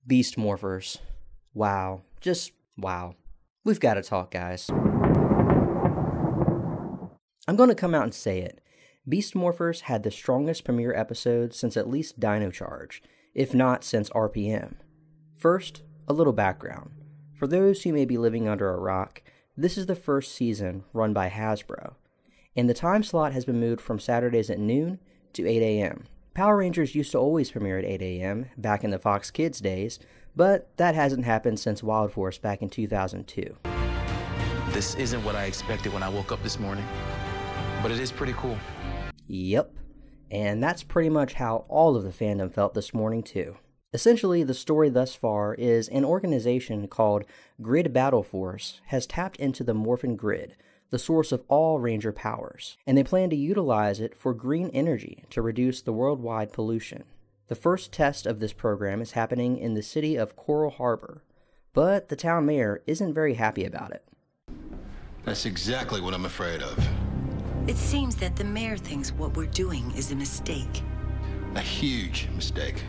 Beast Morphers. Wow. Just wow. We've got to talk, guys. I'm going to come out and say it. Beast Morphers had the strongest premiere episode since at least Dino Charge, if not since RPM. First, a little background. For those who may be living under a rock, this is the first season run by Hasbro, and the time slot has been moved from Saturdays at noon to 8 a.m. Power Rangers used to always premiere at 8 a.m. back in the Fox Kids days, but that hasn't happened since Wild Force back in 2002. This isn't what I expected when I woke up this morning, but it is pretty cool. Yep, and that's pretty much how all of the fandom felt this morning too. Essentially, the story thus far is an organization called Grid Battle Force has tapped into the Morphin Grid, the source of all Ranger powers, and they plan to utilize it for green energy to reduce the worldwide pollution. The first test of this program is happening in the city of Coral Harbor, but the town mayor isn't very happy about it. That's exactly what I'm afraid of. It seems that the mayor thinks what we're doing is a mistake. A huge mistake.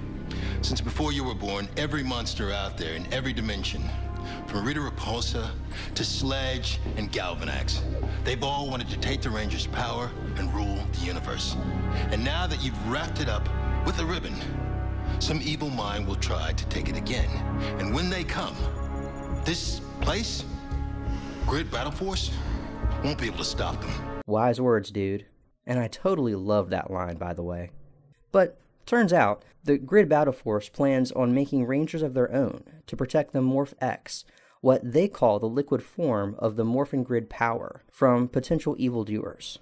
Since before you were born, every monster out there in every dimension, from Rita Repulsa to Sledge and Galvanax, they've all wanted to take the Rangers' power and rule the universe. And now that you've wrapped it up with a ribbon, some evil mind will try to take it again. And when they come, this place, Grid Battle Force, won't be able to stop them. Wise words, dude. And I totally love that line, by the way. But turns out, the Grid Battle Force plans on making Rangers of their own to protect the Morph X, what they call the liquid form of the Morphin Grid power, from potential evildoers.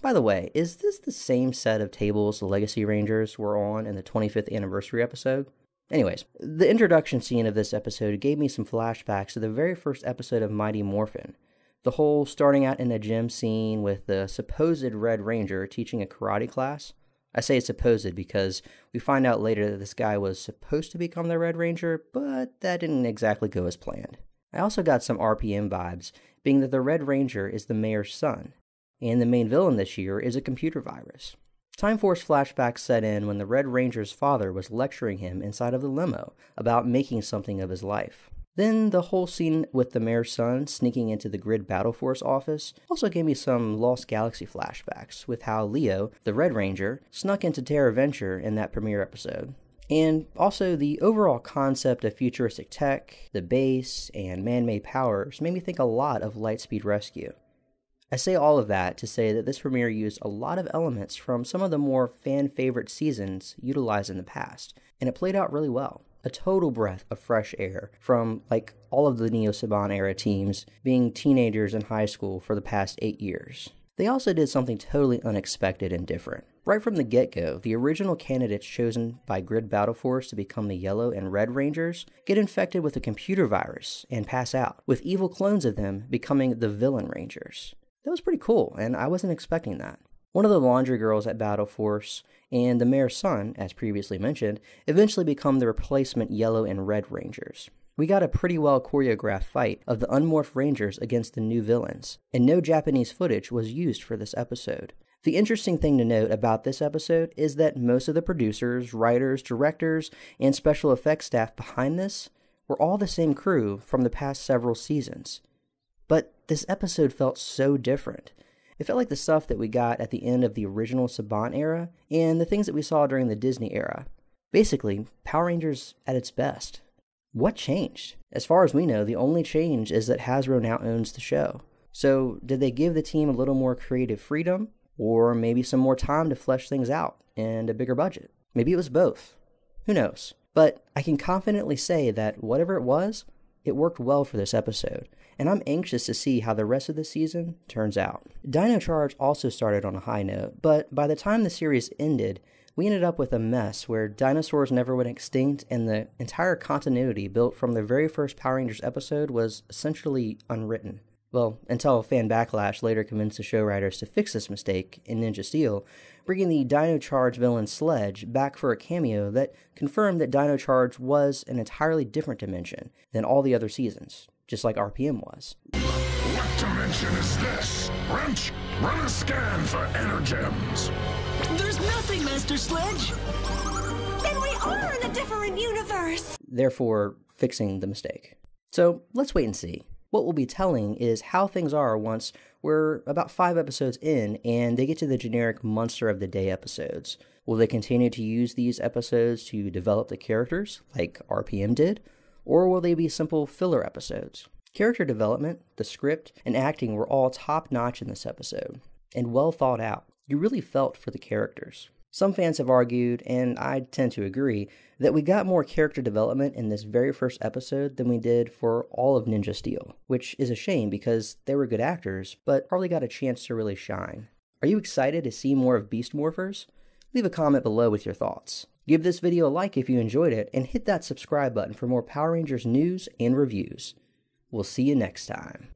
By the way, is this the same set of tables the Legacy Rangers were on in the 25th anniversary episode? Anyways, the introduction scene of this episode gave me some flashbacks to the very first episode of Mighty Morphin. The whole starting out in a gym scene with the supposed Red Ranger teaching a karate class. I say supposed because we find out later that this guy was supposed to become the Red Ranger, but that didn't exactly go as planned. I also got some RPM vibes, being that the Red Ranger is the mayor's son, and the main villain this year is a computer virus. Time Force flashbacks set in when the Red Ranger's father was lecturing him inside of the limo about making something of his life. Then the whole scene with the mayor's son sneaking into the Grid Battle Force office also gave me some Lost Galaxy flashbacks with how Leo, the Red Ranger, snuck into Terra Venture in that premiere episode. And also the overall concept of futuristic tech, the base, and man-made powers made me think a lot of Lightspeed Rescue. I say all of that to say that this premiere used a lot of elements from some of the more fan-favorite seasons utilized in the past, and it played out really well. A total breath of fresh air from, like, all of the Neo Saban era teams being teenagers in high school for the past 8 years. They also did something totally unexpected and different. Right from the get-go, the original candidates chosen by Grid Battle Force to become the Yellow and Red Rangers get infected with a computer virus and pass out, with evil clones of them becoming the Villain Rangers. That was pretty cool, and I wasn't expecting that. One of the laundry girls at Battle Force and the mayor's son, as previously mentioned, eventually become the replacement Yellow and Red Rangers. We got a pretty well choreographed fight of the unmorphed Rangers against the new villains, and no Japanese footage was used for this episode. The interesting thing to note about this episode is that most of the producers, writers, directors, and special effects staff behind this were all the same crew from the past several seasons. But this episode felt so different. It felt like the stuff that we got at the end of the original Saban era and the things that we saw during the Disney era. Basically, Power Rangers at its best. What changed? As far as we know, the only change is that Hasbro now owns the show. So, did they give the team a little more creative freedom? Or maybe some more time to flesh things out and a bigger budget? Maybe it was both. Who knows? But I can confidently say that whatever it was, it worked well for this episode, and I'm anxious to see how the rest of the season turns out. Dino Charge also started on a high note, but by the time the series ended, we ended up with a mess where dinosaurs never went extinct and the entire continuity built from the very first Power Rangers episode was essentially unwritten. Well, until fan backlash later convinced the show writers to fix this mistake in Ninja Steel, bringing the Dino Charge villain Sledge back for a cameo that confirmed that Dino Charge was an entirely different dimension than all the other seasons, just like RPM was. What dimension is this? Wrench, run a scan for energems. There's nothing, Master Sledge. Then we are in a different universe! Therefore, fixing the mistake. So, let's wait and see. What we'll be telling is how things are once we're about 5 episodes in and they get to the generic Monster of the Day episodes. Will they continue to use these episodes to develop the characters, like RPM did? Or will they be simple filler episodes? Character development, the script, and acting were all top-notch in this episode, and well thought out. You really felt for the characters. Some fans have argued, and I tend to agree, that we got more character development in this very first episode than we did for all of Ninja Steel, which is a shame because they were good actors, but hardly got a chance to really shine. Are you excited to see more of Beast Morphers? Leave a comment below with your thoughts. Give this video a like if you enjoyed it, and hit that subscribe button for more Power Rangers news and reviews. We'll see you next time.